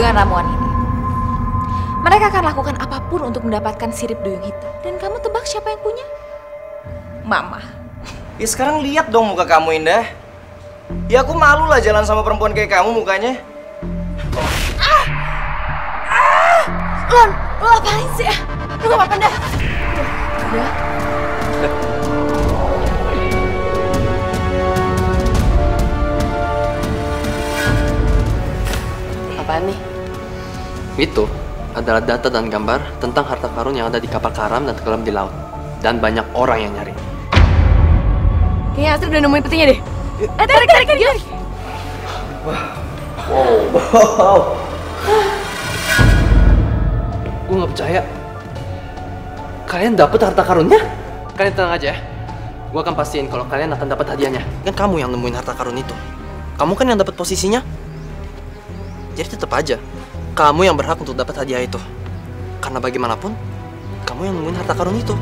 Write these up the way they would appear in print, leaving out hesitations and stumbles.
dengan ramuan ini. Mereka akan lakukan apapun untuk mendapatkan sirip duyung hitam. Dan kamu tebak siapa yang punya? Mama. Ya sekarang lihat dong muka kamu, Indah. Ya aku malu lah jalan sama perempuan kayak kamu mukanya. Lon, lo apain sih? Lu gak apa-apa, dah. Udah. Apaan nih? Itu adalah data dan gambar tentang harta karun yang ada di kapal karam dan tenggelam di laut. Dan banyak orang yang nyari. Kayaknya Astrid udah nemuin petinya deh. Tarik, yuk. Wow. Gue gak percaya. Kalian dapet harta karunnya? Kalian tenang aja ya. Gue akan pastiin kalau kalian akan dapat hadiahnya. Kan kamu yang nemuin harta karun itu. Kamu kan yang dapat posisinya. Jadi tetap aja, kamu yang berhak untuk dapat hadiah itu. Karena bagaimanapun, kamu yang nemuin harta karun itu.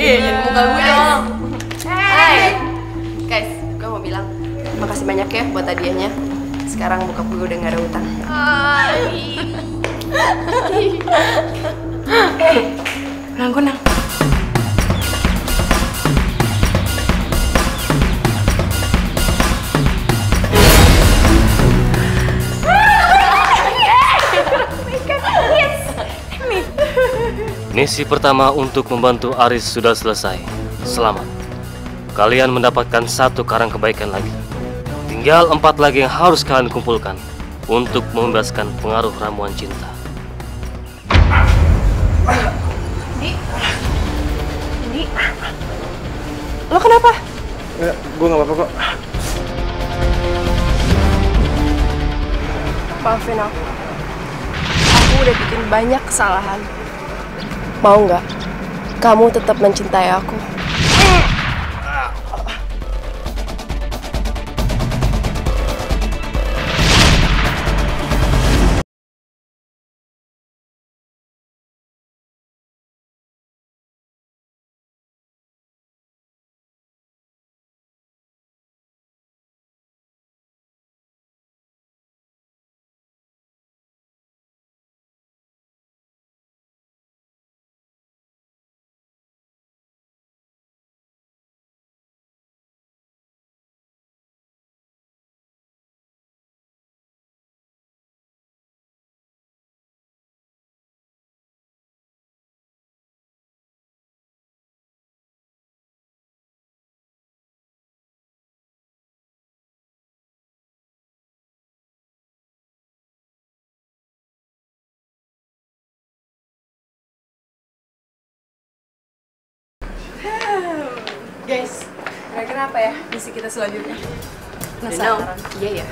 Jangan muka gue dong. Hai guys, gue mau bilang makasih banyak ya buat hadiahnya. Sekarang bokap gue udah gak ada utang. Kunang. Misi pertama untuk membantu Aris sudah selesai. Selamat. Kalian mendapatkan 1 karang kebaikan lagi. Tinggal 4 lagi yang harus kalian kumpulkan untuk membebaskan pengaruh ramuan cinta. Di, lo kenapa? Gue gak apa-apa kok. Maafin aku. Aku udah bikin banyak kesalahan. Mau nggak? Kamu tetap mencintai aku. Guys, kira-kira apa ya misi kita selanjutnya? Penasaran? Iya ya.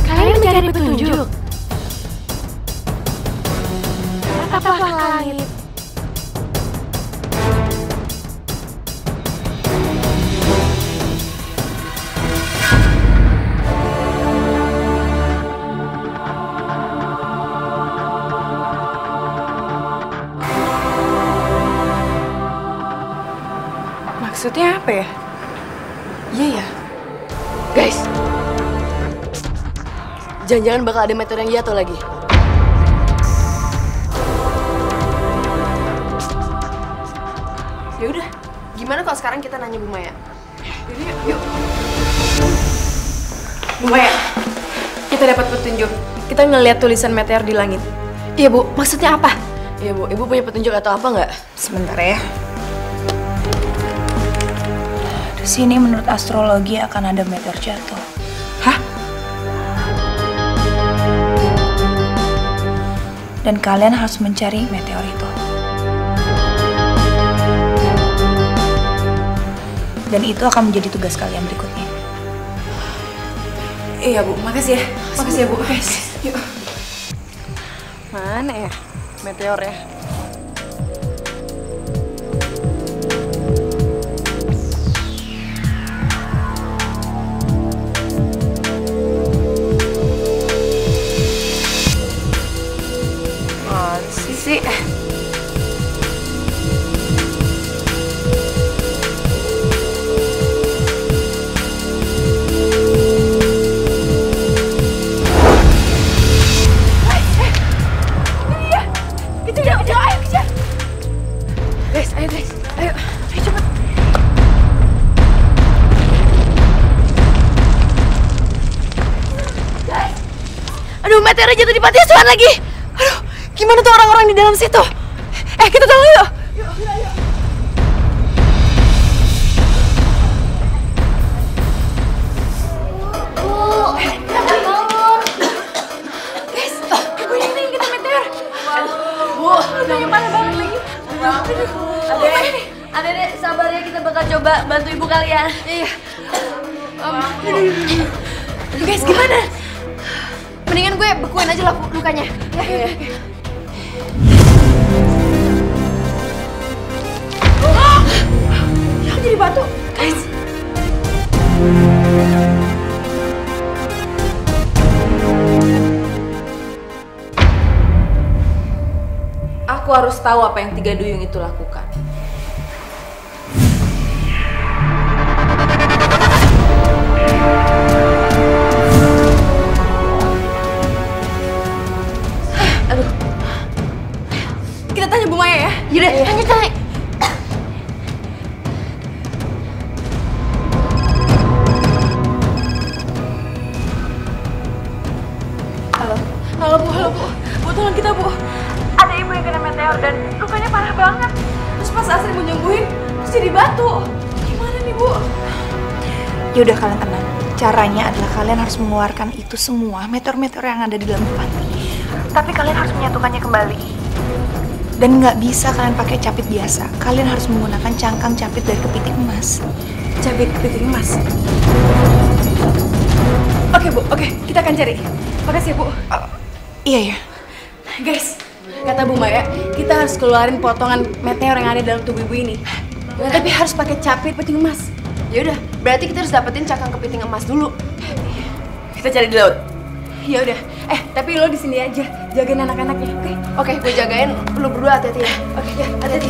Kalian mencari petunjuk. Tataplah ke langit. Maksudnya apa ya? Iya ya. Guys, jangan-jangan bakal ada meteor yang jatuh lagi. Ya udah, gimana kalau sekarang kita nanya Bu Maya? Yuk. Bu Maya, kita dapat petunjuk. Kita ngeliat tulisan meteor di langit. Iya Bu, maksudnya apa? Iya Bu, Ibu punya petunjuk atau apa nggak? Sebentar ya. Di sini menurut astrologi akan ada meteor jatuh. Hah? Dan kalian harus mencari meteor itu. Dan itu akan menjadi tugas kalian berikutnya. Iya Bu, makasih ya. Makasih ya Bu. Yuk. Mana ya meteornya? Aduh, meteornya jatuh di panti asuhan lagi. Aduh, gimana tuh orang-orang di dalam situ? Kita tolong yuk. Guys, ibu ini kita meteor. Bu, udah parah banget lagi. Adek, sabar ya, kita bakal coba bantu ibu kalian. Iya. Guys, gimana? Mendingan gue bekuin aja lah lukanya. Ya. Yang jadi batu, guys. Aku harus tahu apa yang tiga duyung itu lakukan. Kita tanya Bu Maya ya. Yaudah, tanya. Halo Bu. Bu, tolong kita, Bu. Ada ibu yang kena meteor dan lukanya parah banget. Terus pas Asri mau nyembuhin, terus jadi batu. Gimana nih, Bu? Yaudah, kalian tenang. Caranya adalah kalian harus mengeluarkan itu semua meteor-meteor yang ada di dalam panti. Tapi kalian harus menyatukannya kembali. Dan nggak bisa kalian pakai capit biasa. Kalian harus menggunakan cangkang capit dari kepiting emas. Capit kepiting emas. Oke, Bu. Oke, kita akan cari. Makasih ya, Bu. Iya ya. Guys, kata Bu Maya, kita harus keluarin potongan meteor yang ada dalam tubuh ibu ini. Tapi harus pakai capit kepiting emas. Ya udah, berarti kita harus dapetin cangkang kepiting emas dulu. Kita cari di laut. Ya udah. Tapi lo di sini aja, jagain anak-anaknya, oke? Oke, gue jagain. Lu berdua hati-hati ya. Oke, ya, hati-hati.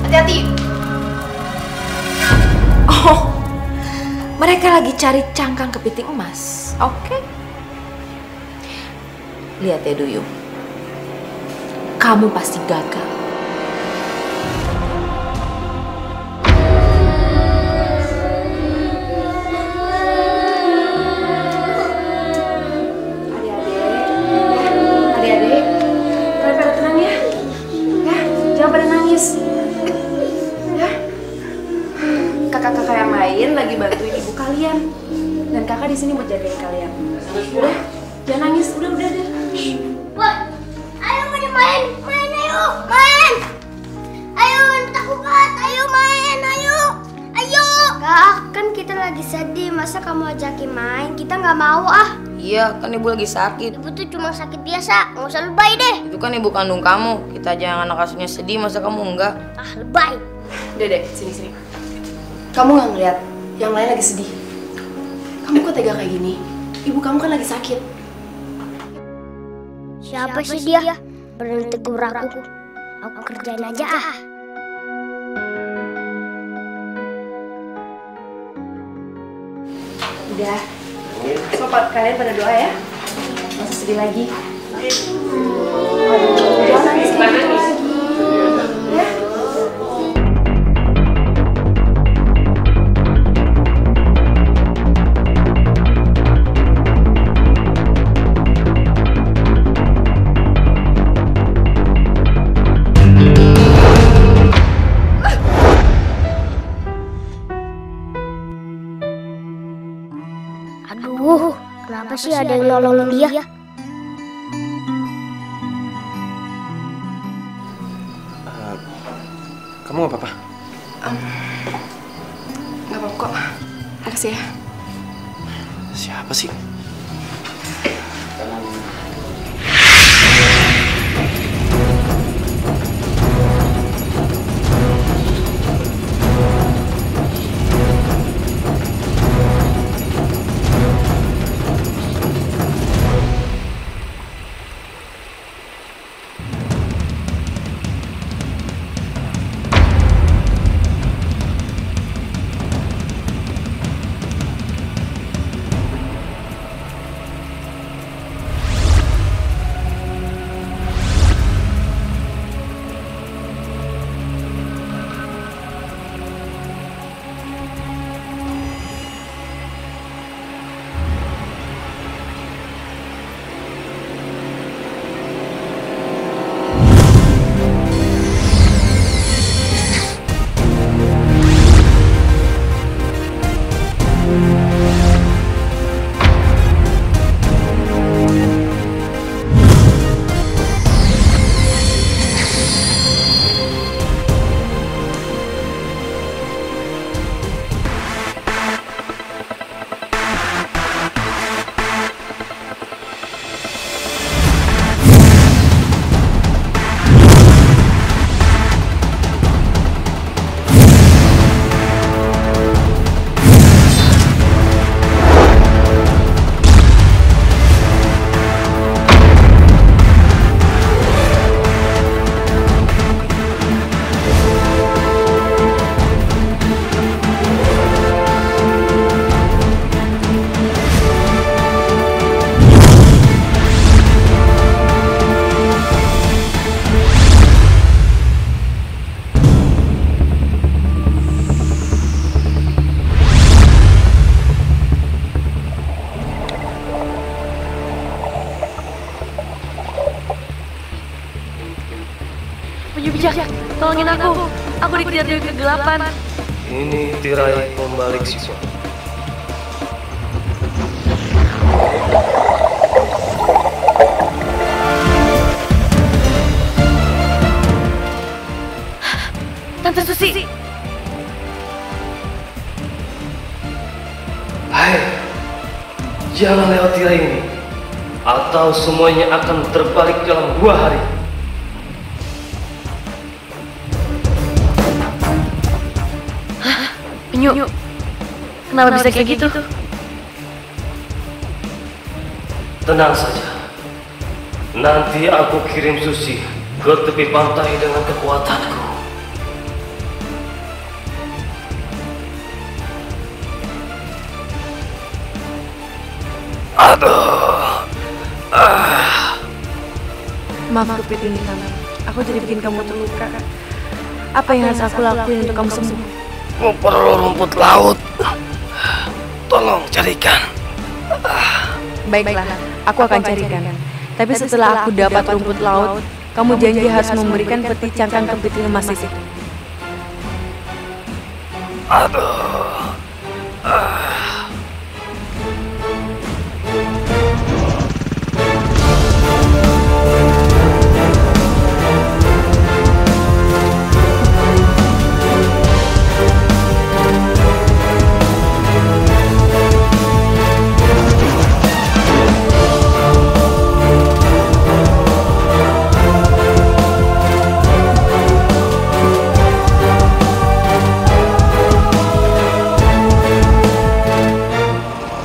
Hati-hati. Oh, mereka lagi cari cangkang kepiting emas. Oke. Lihat ya Duyung, kamu pasti gagal. Adik-adik, kalian pada tenang ya. Ya, jangan pada nangis. Ya. Kakak-kakak yang lain lagi bantuin ibu kalian. Dan kakak di sini buat jagain kalian. Udah, jangan nangis. Udah. Wah, ayo main, ayo, main. Ayo, takut banget, ayo main, ayo. Kak, kan kita lagi sedih, masa kamu ajakin main? Kita nggak mau ah. Iya, kan ibu lagi sakit. Ibu tuh cuma sakit biasa, nggak usah lebay deh. Itu kan ibu kandung kamu. Kita aja yang anak asuhnya sedih, masa kamu enggak? Ah, lebay. Dedek, sini. Kamu nggak ngeliat yang lain lagi sedih? Kamu kok tega kayak gini? Ibu kamu kan lagi sakit. Siapa sih dia? Berani tegur aku. Aku kerjain aja ah. Udah. So, kalian pada doa ya. Masa sedih lagi. Jangan nangis lagi. Ya. Aduh, kenapa sih ada yang nolongin dia? Kamu nggak apa-apa? Nggak apa-apa kok. Makasih ya. Siapa sih? Bijak, tolongin aku. Aku dikejar dari kegelapan. Ini tirai pembalik siswa. Tante Susi. Hai, jangan lewat tirai ini, atau semuanya akan terbalik dalam 2 hari. Penyu, kenapa bisa kayak gitu? Tenang saja. Nanti aku kirim Susi ke tepi pantai dengan kekuatanku. Aduh. Maaf Kepiting Hitam, aku jadi bikin kamu terluka. Apa yang harus aku lakuin untuk kamu sembuh? Aku perlu rumput laut. Tolong carikan. Baiklah, aku akan carikan. Tapi setelah aku dapat rumput laut, kamu janji harus memberikan peti cangkang kepiting emas itu. Aduh.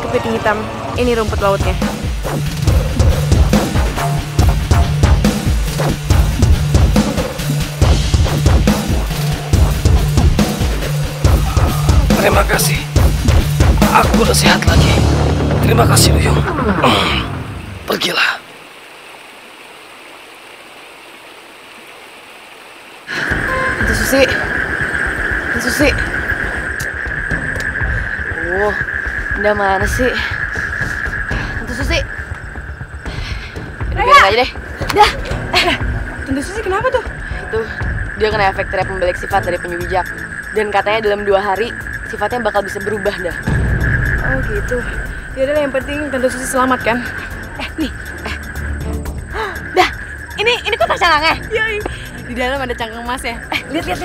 Kepiting Hitam, ini rumput lautnya. Terima kasih. Aku udah sehat lagi. Terima kasih, Luyung. Pergilah. Tante Susi. Tante Susi. Udah mana sih? Tante Susi. Udah biarin aja deh. Dah. Tante Susi kenapa tuh? Itu dia kena efek tirai pembalik sifat dari penyu bijak. Dan katanya dalam 2 hari sifatnya bakal bisa berubah dah. Oh gitu. Yaudah yang penting Tante Susi selamat kan? Nih. Dah. Ini kotak cangkangnya. Yoi. Di dalam ada cangkang emas ya. Lihat.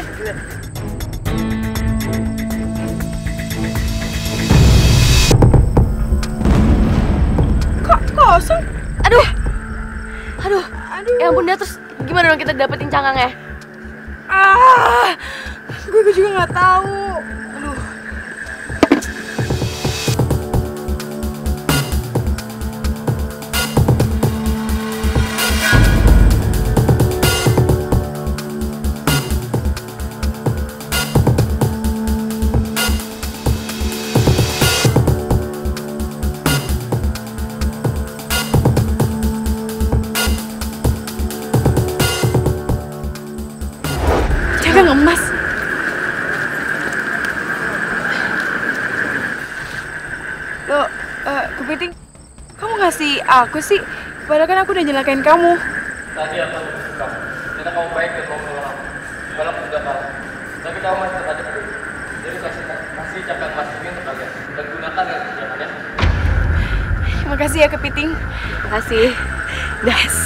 Kok kosong? Aduh. Ya ampun dah, terus gimana dong kita dapetin cangkangnya? Gue juga nggak tahu. Aduh. Cangkang emas. Loh, Kepiting, kamu ngasih aku sih? Padahal kan aku udah nyelakain kamu. Tadi aku suka. Kita kamu baik dan mau menolong. Balap sudah kalah. Tapi kamu masih tetap ada peduli. Jadi kasih cangkang emas ini untuk kalian dan gunakan ya kerjaannya. Makasih ya Kepiting. Makasih. Das.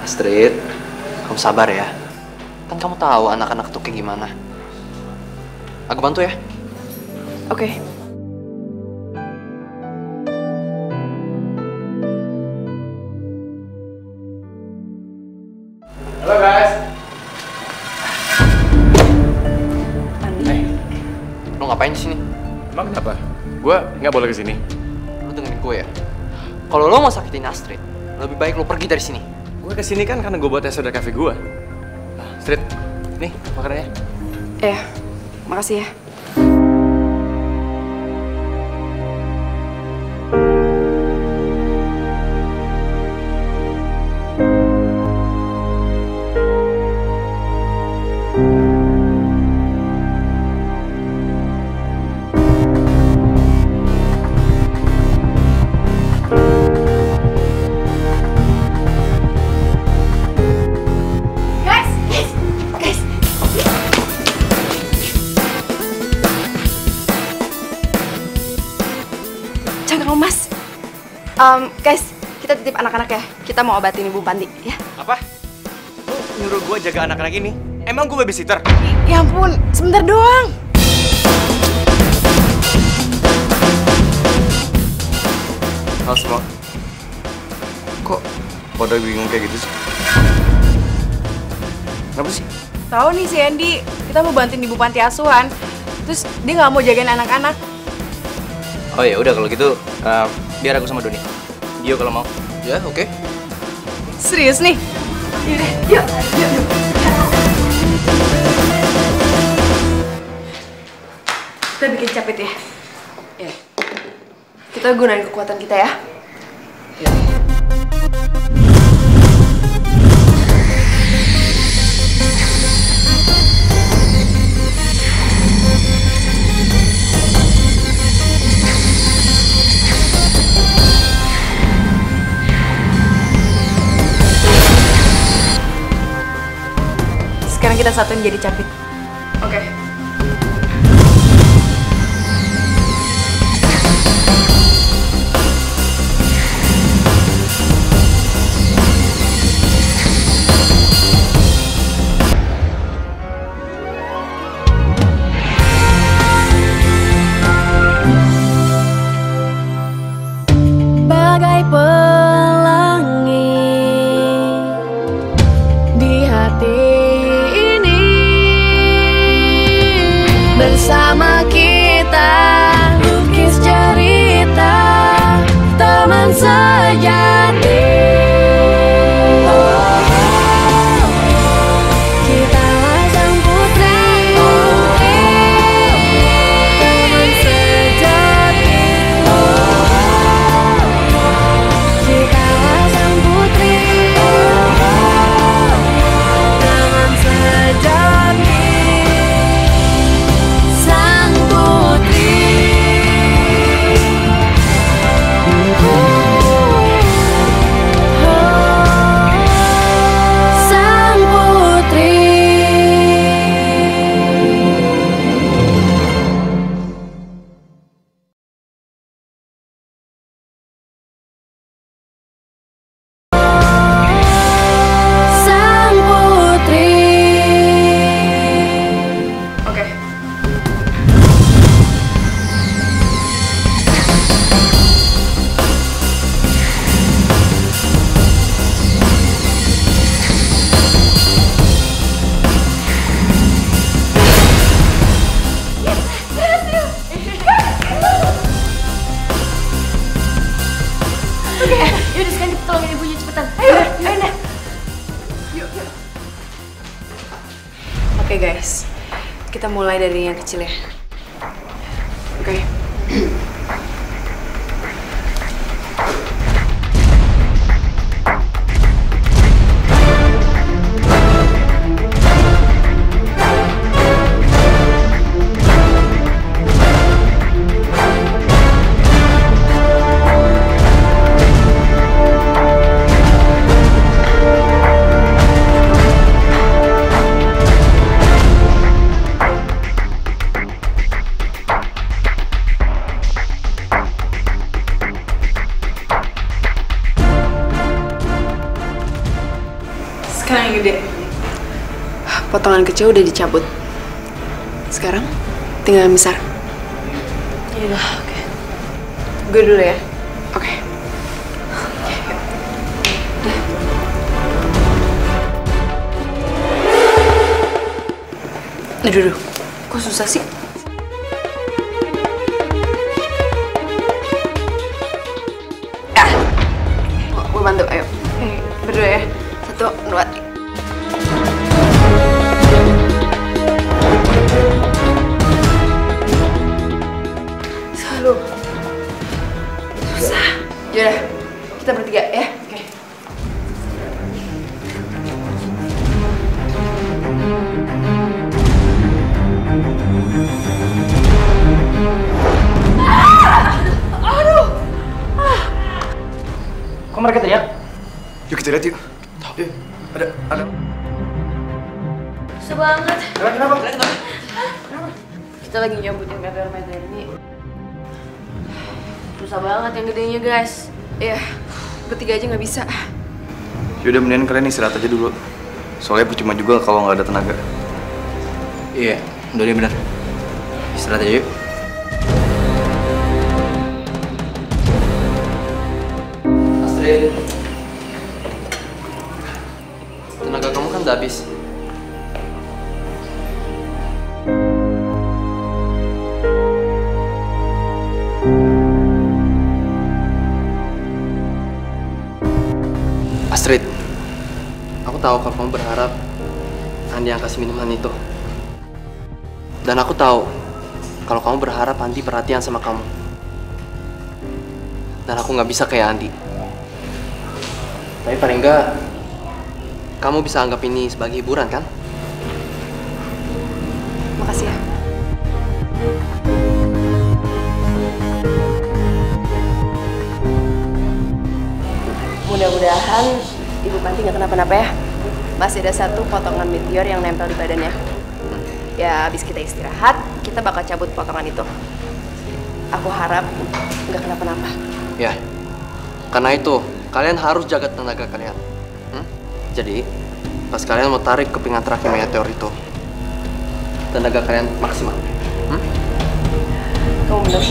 Astrid, kamu sabar ya. Kan kamu tahu anak-anak tuh kayak gimana. Aku bantu ya. Oke. Halo guys. Lo ngapain di sini? Emang kenapa? Gue nggak boleh kesini. Lo dengerin gue ya. Kalau lo mau sakitin Astrid, lebih baik lo pergi dari sini. Gue kesini kan karena gue buat es soda cafe gue. Astrid, nih makanannya. Makasih ya. Jangan Mas. Guys, kita titip anak-anak ya. Kita mau obatin Ibu Panti, ya. Apa? Lo nyuruh gue jaga anak-anak ini? Emang gue babysitter? Ya ampun, sebentar doang. Halo semua. Kok pada bingung kayak gitu sih? Kenapa sih? Tahu nih si Andy, kita mau bantuin Ibu Panti Asuhan. Terus dia nggak mau jagain anak-anak. Oh ya udah kalau gitu biar aku sama Doni. Dio kalau mau. Ya, oke. Serius nih? Yuk. Kita bikin capit ya. Ya. Kita gunain kekuatan kita ya. Sekarang kita satuin jadi capit. Oke. Bagai pelangi di hati ini, bersama kita lukis cerita teman sejati. Kitalah sang putri, teman sejati. Kitalah sang putri, teman sejati. Sang putri, sang putri. Sang putri. Oke. Yaudah sekarang kita tolongin ibunya cepetan. Oke guys, kita mulai dari yang kecil ya. Oke. Sekarang yang gede. Potongan kecil udah dicabut. Sekarang tinggal yang besar. Yaudah, oke. Gue dulu ya. Oke. Aduh, kok susah sih? Gue bantu, ayo. Berdua ya. 1, 2, 3. Susah. Yaudah, kita bertiga ya. Oke. Kok mereka teriak? Yuk kita lihat yuk. Yuk, ada. Susah banget. Kenapa? Kita lagi nyambutin meteor-meteor ini. Susah banget yang gedenya, guys. Iya, bertiga aja nggak bisa. Yaudah mendingan kalian istirahat aja dulu. Soalnya percuma juga kalau nggak ada tenaga. Iya, udah deh bener. Istirahat aja yuk. Astrid, tenaga kamu kan udah habis. Astrid, aku tahu kalau kamu berharap Andi yang kasih minuman itu. Dan aku tahu kalau kamu berharap Andi perhatian sama kamu. Dan aku nggak bisa kayak Andi. Tapi paling nggak, kamu bisa anggap ini sebagai hiburan kan? Makasih ya. Mudah-mudahan Ibu Panti nggak kenapa-napa ya. Masih ada 1 potongan meteor yang nempel di badannya. Ya, habis kita istirahat, kita bakal cabut potongan itu. Aku harap nggak kenapa-napa. Ya, karena itu kalian harus jaga tenaga kalian. Jadi, pas kalian mau tarik kepingan terakhir meteor itu, tenaga kalian maksimal. Kamu bener.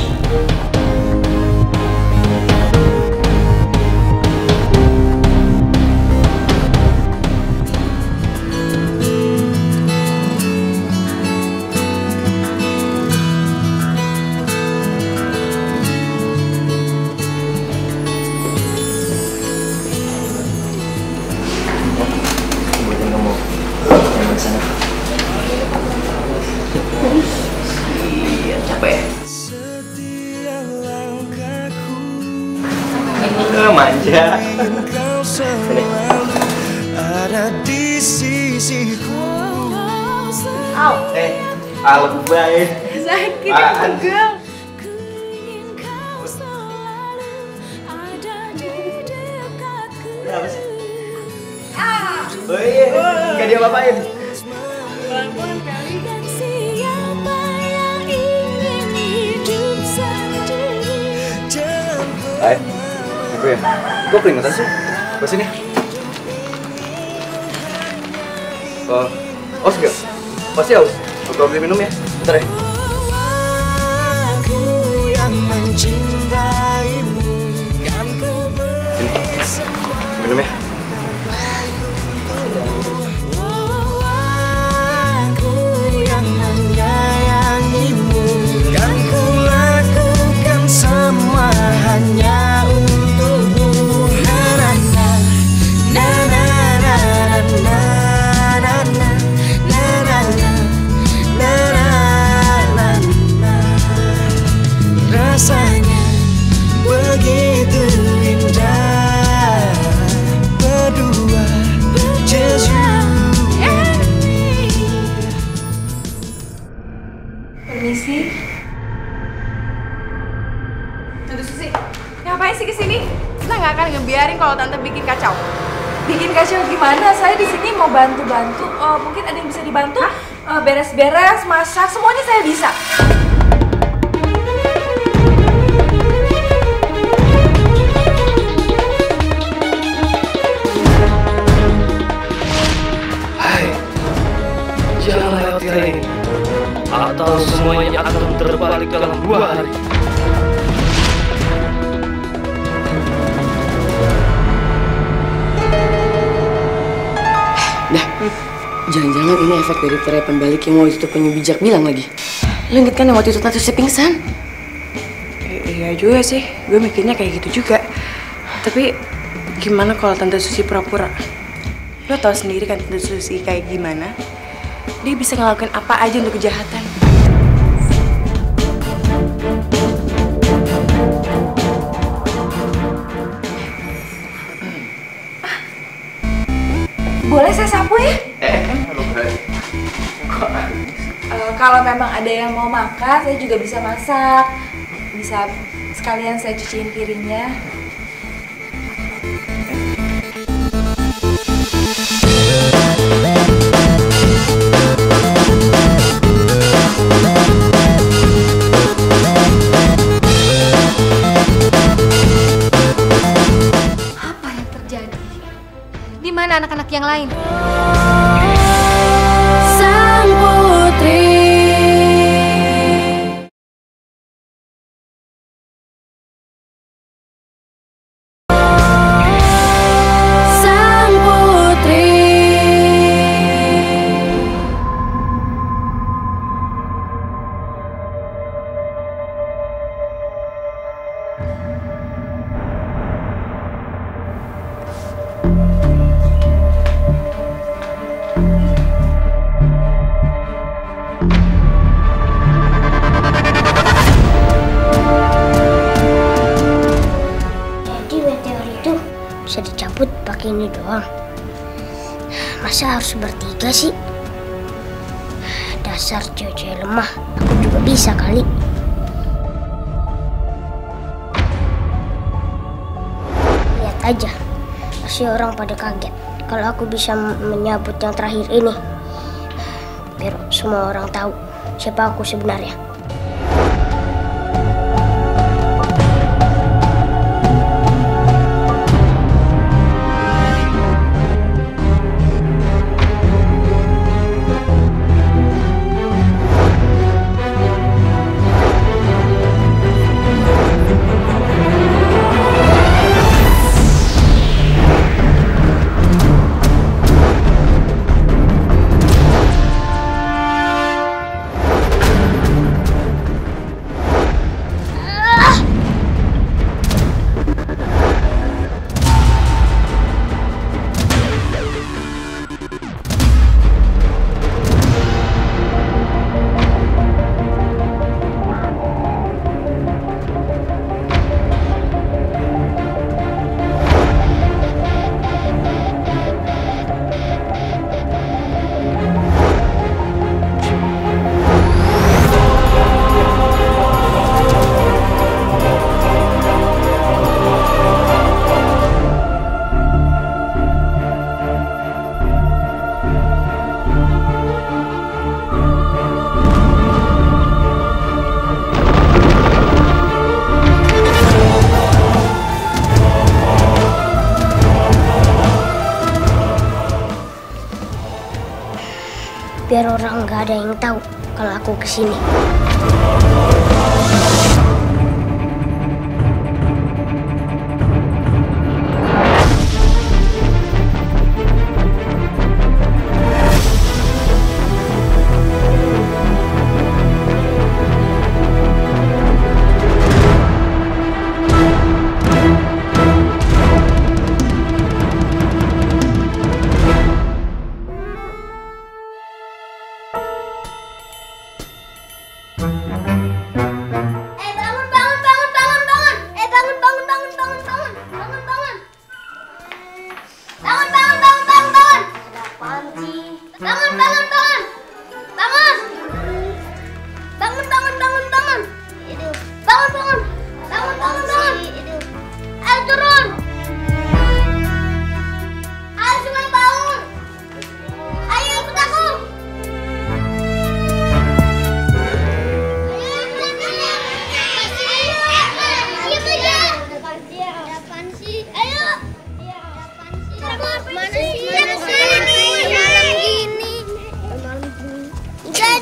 Iya, capek ya? Manja. Ada di sisiku. Au. Lebay. Sakit ya, pegel. Kenapa sih? Oh iya, gak dia apa-apain. Pelan-pelan kali. Hai, aku ya. Kok keringetan sih? Ke sini. Aus gak? Pasti aus. Aku ambil minum ya. Bentar ya. Sini, minum ya. Semua hanya untukmu. Na na na na na na na na na na na na. Rasanya begitu indah berdua just you and me. Permisi. Susi, ngapain sih kesini? Kita nggak akan ngebiarin kalau tante bikin kacau. Bikin kacau gimana? Saya di sini mau bantu-bantu. Mungkin ada yang bisa dibantu? Beres-beres, masak, semuanya saya bisa. Hai, jangan lewati area ini, atau semuanya akan terbalik dalam 2 hari. Dah, jangan-jangan ini efek dari tirai pembalik yang waktu itu penyu bijak bilang lagi. Lo inget kan yang waktu itu Tante Susi pingsan? Iya juga sih, gue mikirnya kayak gitu juga. Tapi gimana kalau Tante Susi pura-pura? Lo tau sendiri kan Tante Susi kayak gimana? Dia bisa ngelakuin apa aja untuk kejahatan. Boleh saya sapu ya? Kalau memang ada yang mau makan, saya juga bisa masak. Bisa sekalian saya cuciin piringnya. Apa yang terjadi? Di mana anak-anak yang lain? Sang putri. Sang putri. Jadi meteor itu bisa dicabut pakai ini doang. Masa harus bertiga sih? Dasar cewek-cewek lemah, aku juga bisa kali. Lihat aja, pasti orang pada kaget kalau aku bisa menyabut yang terakhir ini. Biar semua orang tahu siapa aku sebenarnya. Biar orang nggak ada yang tahu kalau aku kesini.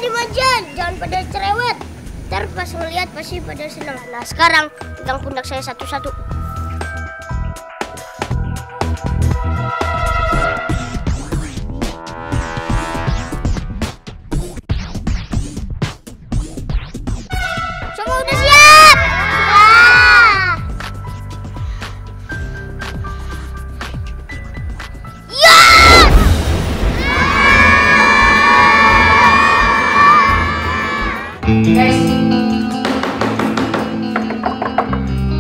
diem aja, jangan pada cerewet. Ntar pas ngeliat pasti pada senang. Nah sekarang pegang pundak saya satu-satu. Semua udah siap? Ya! Guys.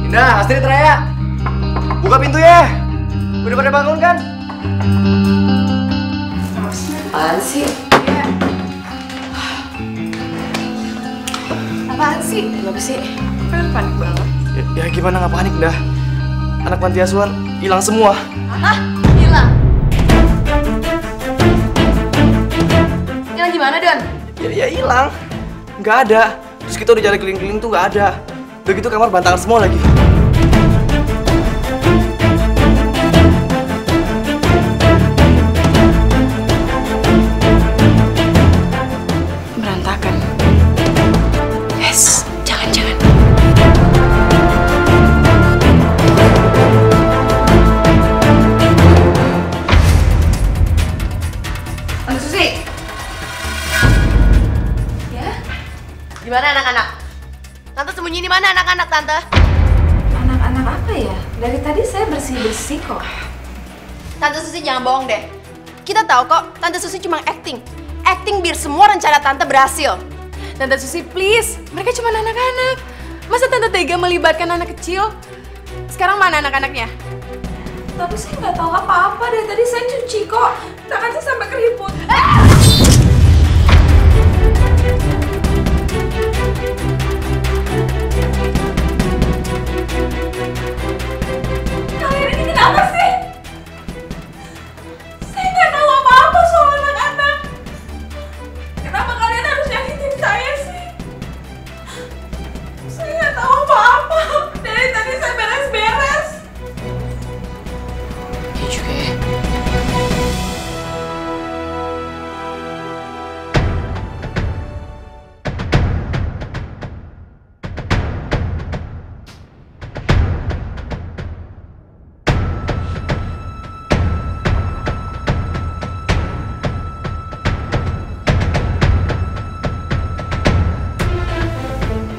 Indah, Astrid, Raya, buka pintu ya. Udah pada bangun kan? Apaan sih? Apaan sih? Kenapa sih? Kalian panik banget. Ya gimana nggak panik dah? Anak panti asuhan hilang semua. Hah? Hilang? Hilang gimana, Don? Ya hilang. Nggak ada. Terus kita udah jalan keliling-keliling tuh nggak ada. Begitu kamar bantangan semua lagi. Berantakan. Yes, jangan-jangan. Tante Susi. Ya? Gimana anak-anak? Tante sembunyi di mana anak-anak, Tante? Anak-anak apa ya? Dari tadi saya bersih-bersih kok. Tante Susi jangan bohong deh. Kita tahu kok, Tante Susi cuma acting. Acting biar semua rencana Tante berhasil. Tante Susi, please. Mereka cuma anak-anak. Masa Tante tega melibatkan anak kecil? Sekarang mana anak-anaknya? Tapi saya nggak tahu apa-apa dari tadi saya cuci kok. Tangan saya sampai keriput. Kalian ini kenapa sih? Saya nggak tahu apa-apa soal anak-anak. Kenapa kalian harus nyakitin saya sih? Saya nggak tahu apa-apa. Dari tadi saya beres-beres. Ya juga ya.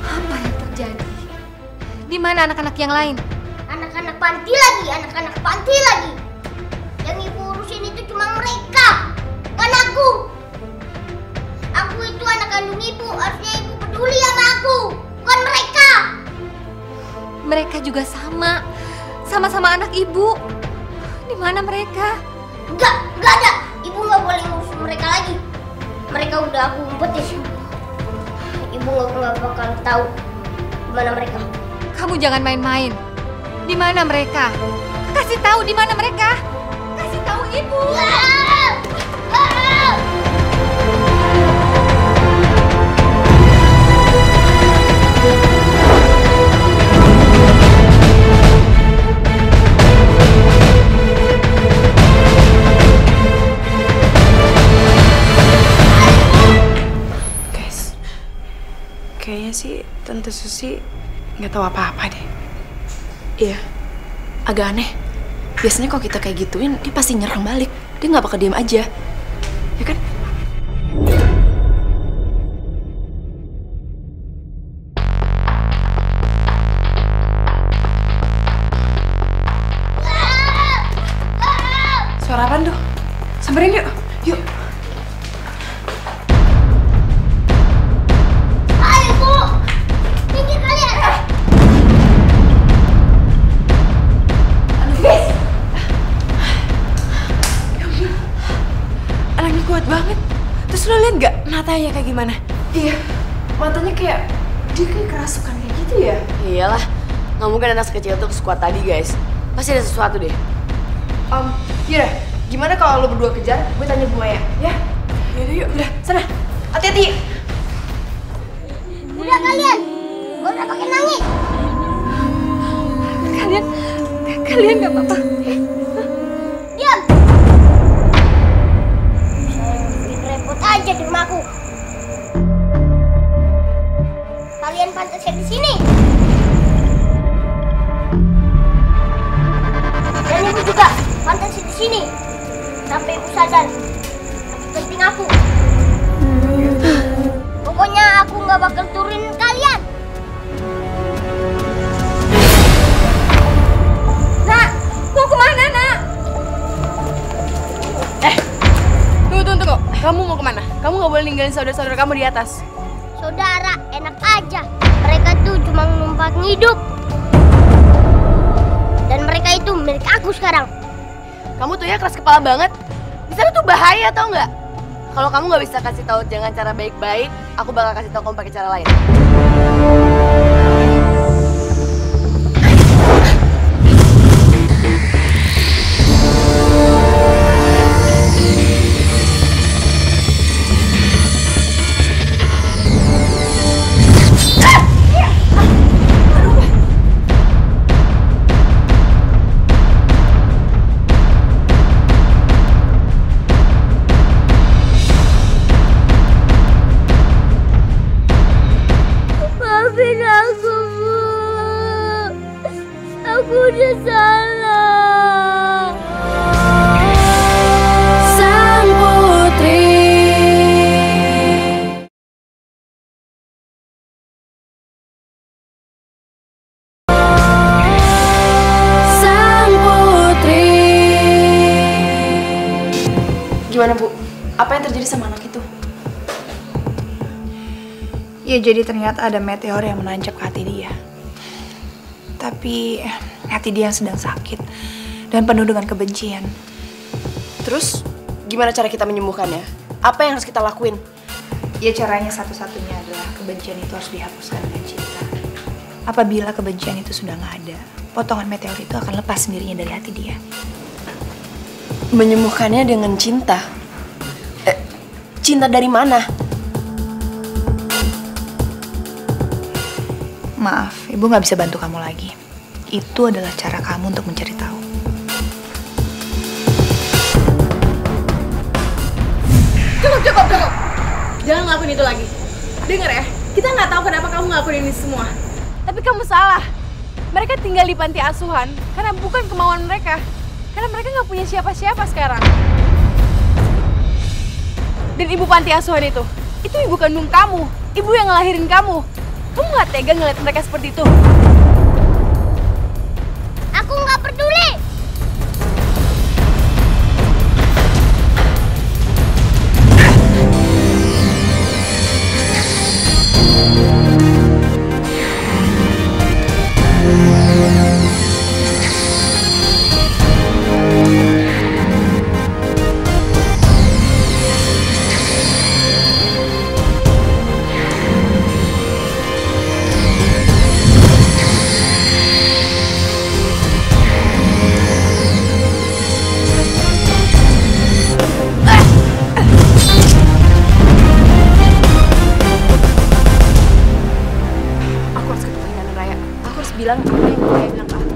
Apa yang terjadi? Di mana anak-anak yang lain? Anak-anak panti lagi, anak-anak panti lagi. Yang ibu urusin itu cuma mereka, bukan aku. Aku itu anak kandung ibu, harusnya ibu peduli sama aku, bukan mereka. Mereka juga sama-sama anak ibu. Di mana mereka? Enggak ada. Ibu nggak boleh ngurusin mereka lagi. Mereka udah aku umpetin. Ibu nggak bakal tahu di mana mereka. Kamu jangan main-main. Di mana mereka? Kasih tahu di mana mereka. Kasih tahu ibu. Guys, kayaknya sih Tante Susi nggak tahu apa-apa deh. Iya, agak aneh. Biasanya kalau kita kayak gituin, dia pasti nyerang balik. Dia nggak bakal diem aja, ya kan? Suara apaan tuh? Samperin yuk, yuk. Ayo bu, minggir kalian. Anaknya kuat banget. Terus lo liat gak matanya kayak gimana? Iya, matanya kayak dia kayak kerasukan kayak gitu ya. Iyalah, nggak mungkin anak sekecil tuh sekuat tadi guys. Pasti ada sesuatu deh. Yaudah, gimana kalau lo berdua kejar? Gue tanya Bu Maya, ya? Yaudah yuk, udah, sana. Hati-hati. Udah kalian, gak usah pakai nangis. Kalian nggak apa-apa. Diam. Saya bikin repot aja di rumahku. pantasnya di sini. Dan ibu juga pantasnya di sini. Sampai ibu sadar. Penting aku. Pokoknya aku nggak bakal turunin kalian. Nak, mau kemana, Nak? Tunggu. Kamu mau kemana? Kamu nggak boleh ninggalin saudara-saudara kamu di atas. Saudara, enak aja. Mereka tuh cuma numpang hidup. Dan mereka itu milik aku sekarang. Kamu tuh ya keras kepala banget. Di sana tuh bahaya, tau nggak? Kalau kamu nggak bisa kasih tahu dengan cara baik-baik, aku bakal kasih tahu kamu pakai cara lain. Maafin aku, Bu. Aku udah salah. Sang putri. Sang putri. Gimana, Bu? Apa yang terjadi sama anak itu? Ya jadi ternyata ada meteor yang menancap ke hati dia. Tapi hati dia yang sedang sakit dan penuh dengan kebencian. Terus gimana cara kita menyembuhkannya? Apa yang harus kita lakuin? Ya caranya satu-satunya adalah kebencian itu harus dihapuskan dengan cinta. Apabila kebencian itu sudah nggak ada, potongan meteor itu akan lepas sendirinya dari hati dia. Menyembuhkannya dengan cinta? Cinta dari mana? Maaf, ibu nggak bisa bantu kamu lagi. Itu adalah cara kamu untuk mencari tahu. Cukup. Jangan ngelakuin itu lagi. Dengar ya, kita nggak tahu kenapa kamu ngelakuin ini semua. Tapi kamu salah. Mereka tinggal di panti asuhan karena bukan kemauan mereka. Karena mereka nggak punya siapa-siapa sekarang. Dan ibu panti asuhan itu ibu kandung kamu. Ibu yang ngelahirin kamu. Kamu nggak tega ngeliat mereka seperti itu? Aku nggak peduli. bilang apa yang gue bilang ke aku.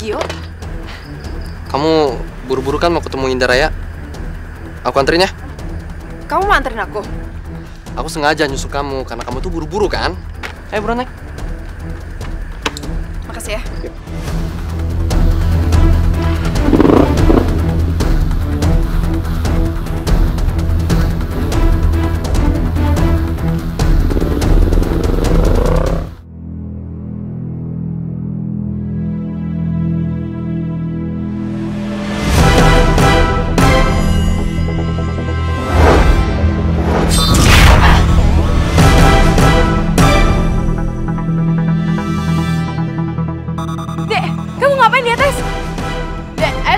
Gio? Kamu buru-buru kan mau ketemu Indah Raya? Aku anterin ya? Kamu mau anterin aku? Aku sengaja nyusul kamu karena kamu tuh buru-buru kan? Ayo buruan naik. Makasih ya. Yuk.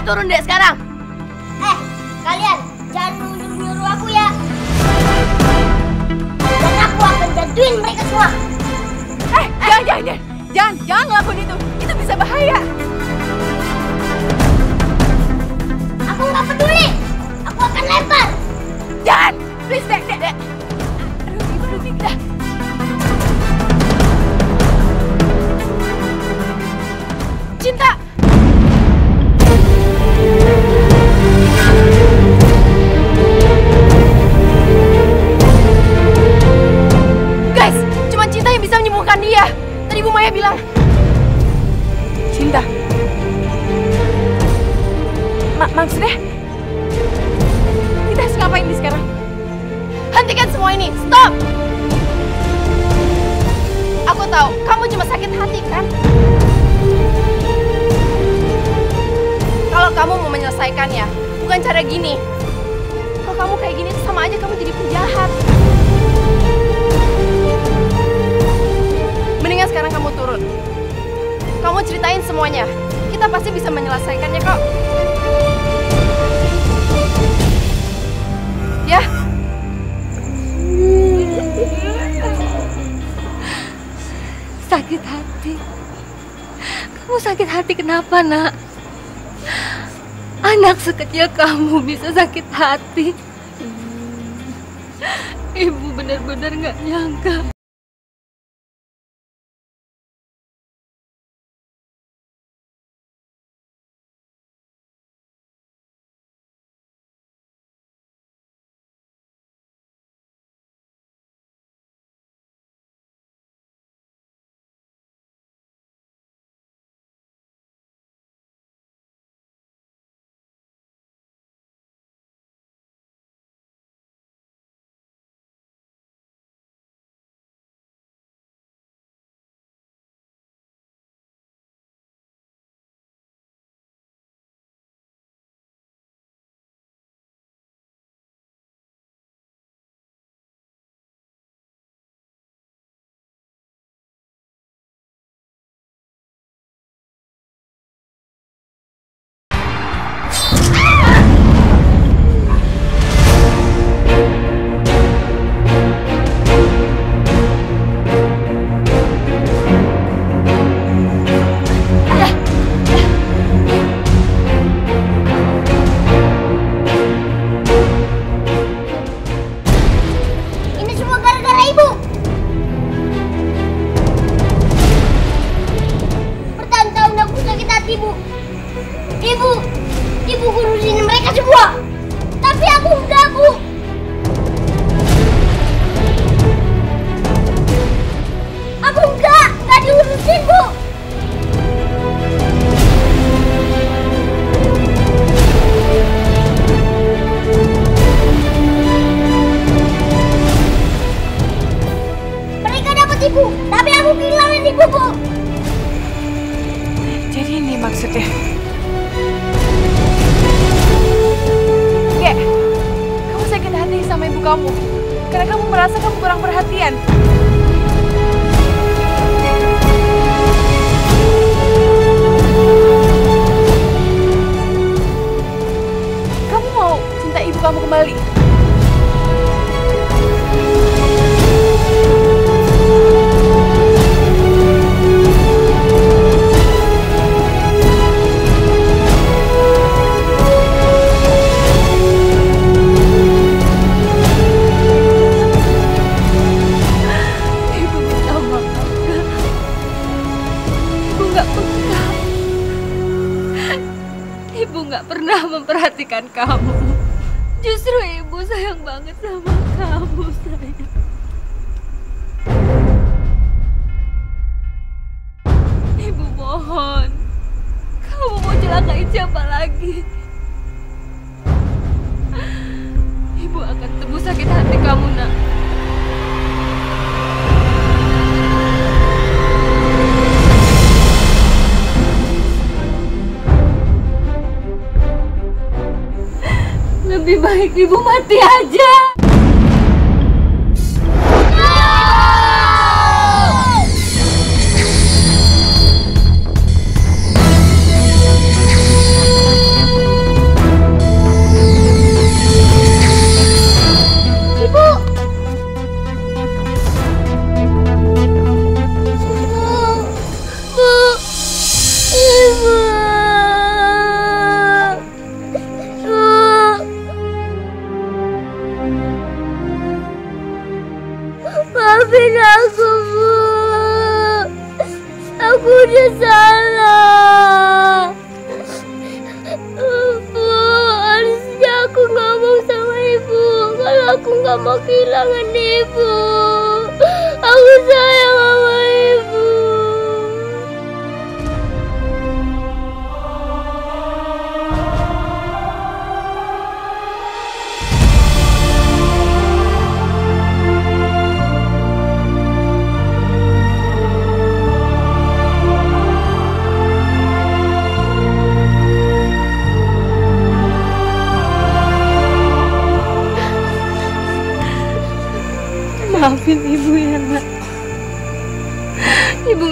Turun deh sekarang. Kalian jangan nyuruh aku ya. Dan aku akan jatuhin mereka semua. Jangan ngelakuin itu. Itu bisa bahaya. Aku nggak peduli. Aku akan lempar. Jangan, please dek. Aduh, dah. Cinta. Maksudnya? Kita harus ngapain nih sekarang? Hentikan semua ini, stop! Aku tahu, kamu cuma sakit hati kan? Kalau kamu mau menyelesaikannya, bukan cara gini. Kalau kamu kayak gini, sama aja kamu jadi penjahat. Mendingan sekarang kamu turun. Kamu ceritain semuanya. Kita pasti bisa menyelesaikannya kok. Ya? Sakit hati. Kamu sakit hati kenapa, Nak? Anak sekecil kamu bisa sakit hati. Ibu benar-benar nggak nyangka. Ibu ngurusin mereka semua. Tapi aku enggak, Bu. Aku enggak diurusin, Bu. Mereka dapat ibu, tapi aku kehilangan ibu, Bu. Jadi ini maksudnya. Kayak kamu sakit hati sama ibu kamu karena kamu merasa kamu kurang perhatian. Kamu mau cinta ibu kamu kembali? Pernah memperhatikan kamu. Justru ibu sayang banget sama kamu, sayang. Ibu mohon, kamu mau celakain siapa lagi? Ibu akan tebus sakit hati kamu, Nak. Lebih baik ibu mati aja. Maafin aku, Bu. Aku udah salah. Bu, harusnya aku ngomong sama ibu kalau aku nggak mau kehilangan ibu. Aku sayang sama ibu.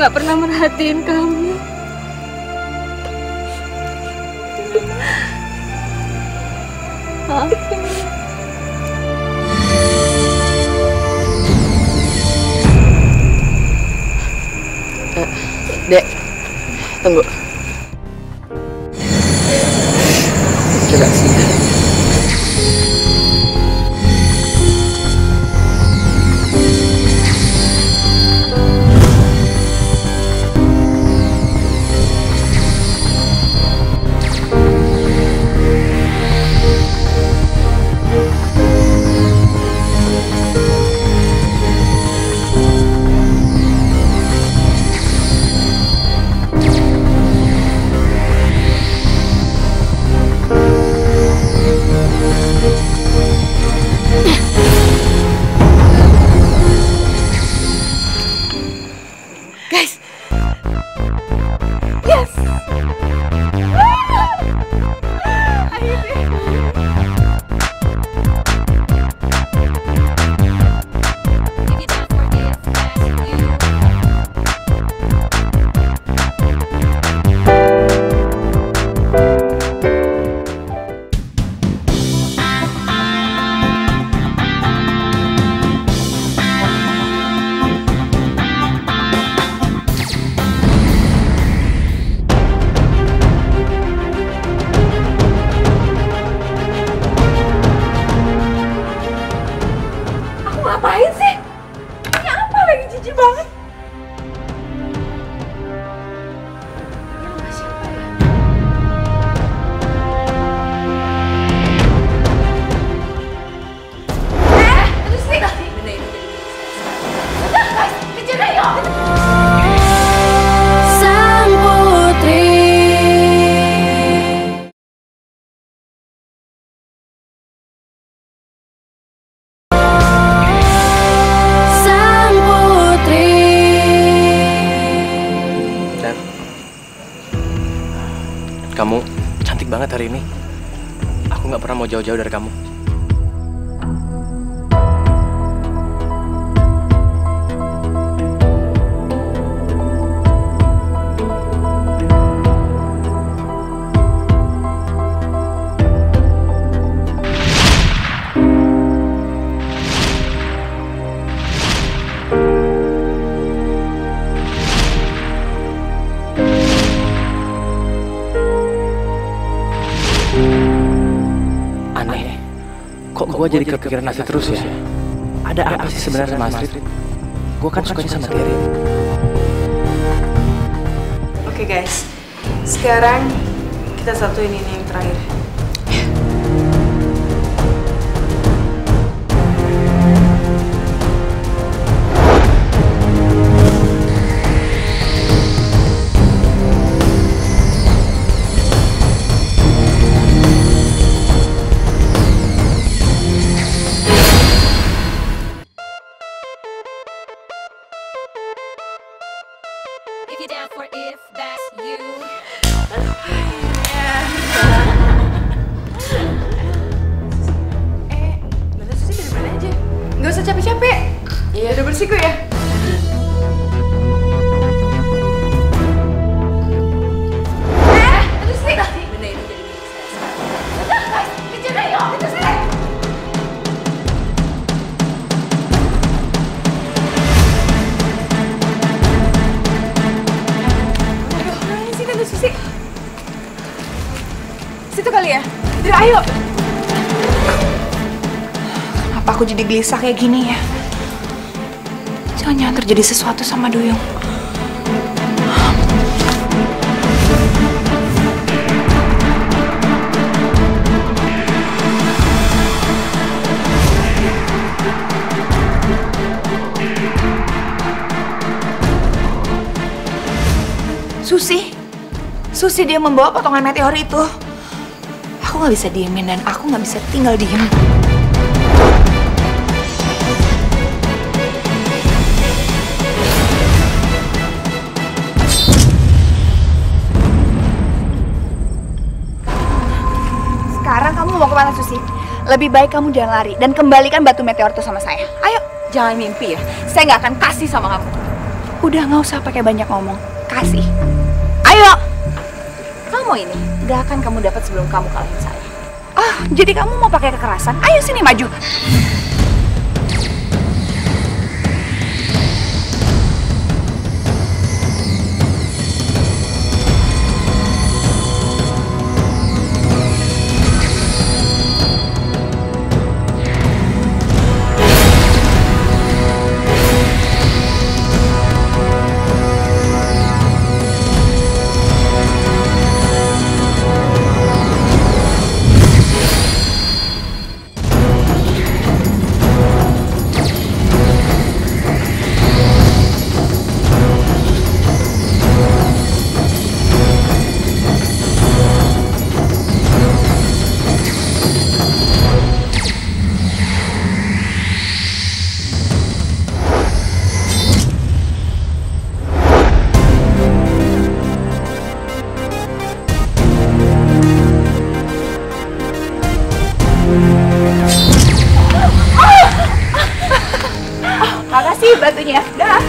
nggak pernah merhatiin kamu. Maafin. Dek, tunggu. Coba sini. Kamu cantik banget hari ini. Aku nggak pernah mau jauh-jauh dari kamu. Kok gue jadi kepikiran Astrid terus ya? Ada apa sih sebenarnya sama Astrid? Gue kan sukanya sama Terry. Oke guys, sekarang kita satuin ini yang terakhir. Gak usah capek-capek. Iya, udah bersih kok ya. Terus nih. Bener ini jadi milik saya. Udah, guys, kejar ayo. Itu sih. Aduh, mana sih Tante Susi? Situ kali ya. Udah, ayo. Kenapa aku jadi gelisah kayak gini ya? Jangan-jangan terjadi sesuatu sama Duyung. Susi dia membawa potongan meteor itu. Aku nggak bisa diemin dan aku nggak bisa tinggal diem. Sekarang kamu mau kemana, Susi? Lebih baik kamu jangan lari dan kembalikan batu meteor itu sama saya. Ayo, jangan mimpi ya. Saya nggak akan kasih sama kamu. Udah nggak usah pakai banyak ngomong. Kasih. Ayo. Kamu ini gak akan kamu dapat sebelum kamu kalahin saya. Ah, jadi kamu mau pakai kekerasan? Ayo sini maju. Makasih batunya. Dah.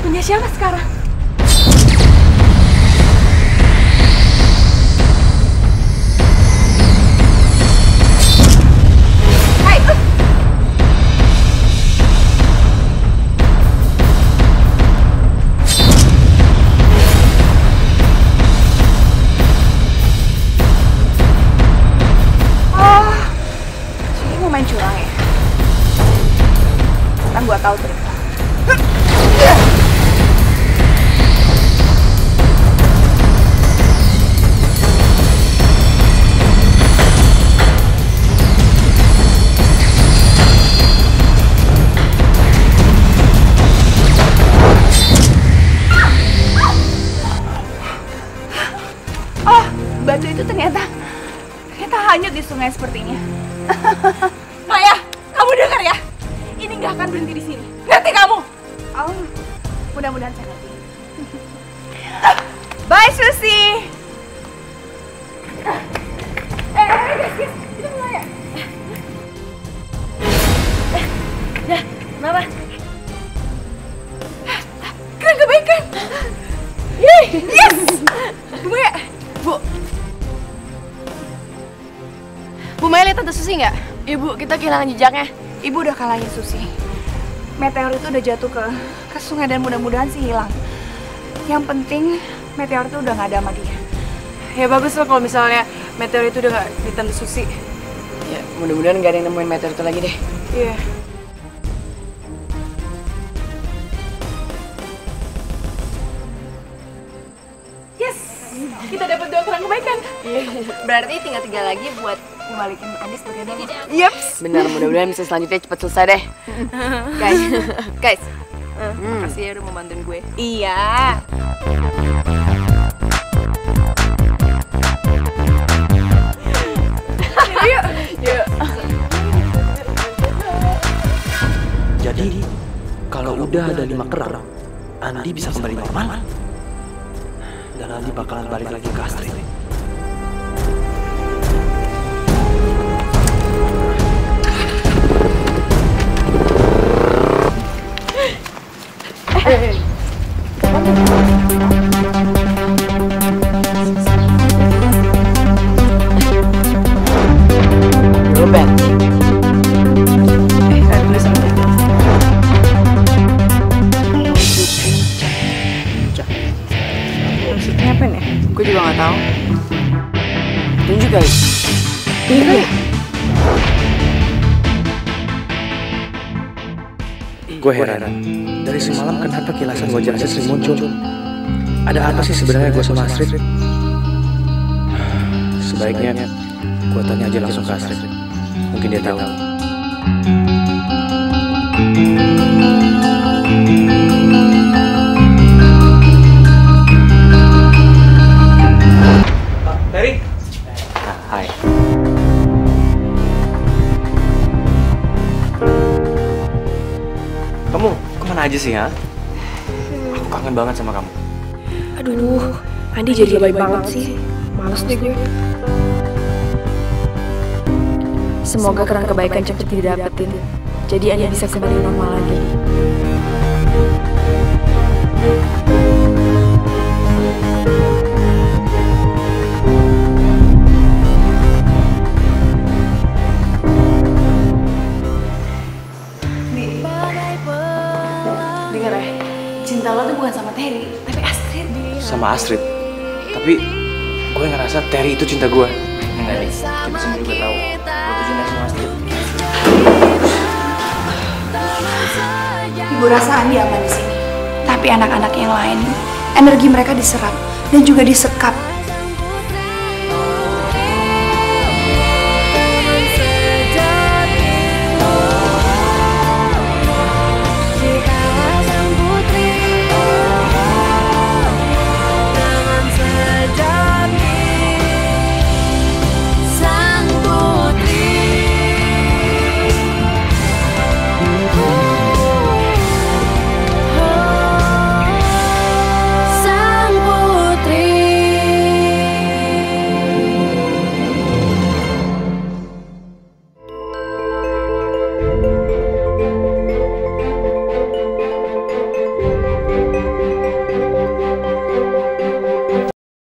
Punya siapa sekarang? Main curang ya? Sekarang gua tahu triknya. Oh, batu itu ternyata hanyut di sungai sepertinya. Maya, kamu dengar ya? Ini nggak akan berhenti di sini. Ngerti kamu? Oh, mudah-mudahan saya ngerti. Bye, Susi. Guys, kita mulai ya. Ya, kenapa? Keren kebaikan. Yeay, yes. Bu Maya, Bu Maya lihat Tante Susi nggak? Ibu, kita kehilangan jejaknya. Ibu udah kalahin Susi. Meteor itu udah jatuh ke sungai dan mudah-mudahan sih hilang. Yang penting meteor itu udah nggak ada sama dia. Ya bagus loh kalau misalnya meteor itu udah nggak di Tante Susi. Ya mudah-mudahan nggak ada yang nemuin meteor itu lagi deh. Iya. Yes, kita dapat 2 kerang kebaikan. Berarti tinggal 3 lagi buat ngebalikin Andi sebagai donor. Yeps. Benar, mudah-mudahan bisa selanjutnya cepat selesai deh. Guys, makasih ya udah mau bantuin gue. Iya. Yuk. Jadi, kalau udah ada 5 kerang, Andi bisa kembali normal. Dan Andi bakalan balik lagi ke Astrid. Ruben. Tulis apa? Maksudnya apa nih? Gue juga nggak tahu. Tunjuk guys. Iya. Gue heran, dari semalam kenapa kilasan wajah Astrid sering muncul? Ada apa sih sebenarnya gue sama Astrid? Sebaiknya gue tanya aja langsung ke Astrid. Mungkin dia tahu. Terry. Hai. Kamu kemana aja sih ya? Aku kangen banget sama kamu. Aduh, Andi jadi lebay banget sih. Males deh gue. Semoga keran kebaikan cepat didapetin. Jadi Andi bisa kembali normal lagi. Dengar ya, cinta lo tuh bukan sama Terry, tapi Astrid. Sama Astrid. Tapi gue ngerasa Terry itu cinta gue. Enggak deh, kita semua juga tahu lo tuh cinta sama Astrid. Ibu rasa Andi aman di sini. Tapi anak-anak yang lain, energi mereka diserap dan juga disekap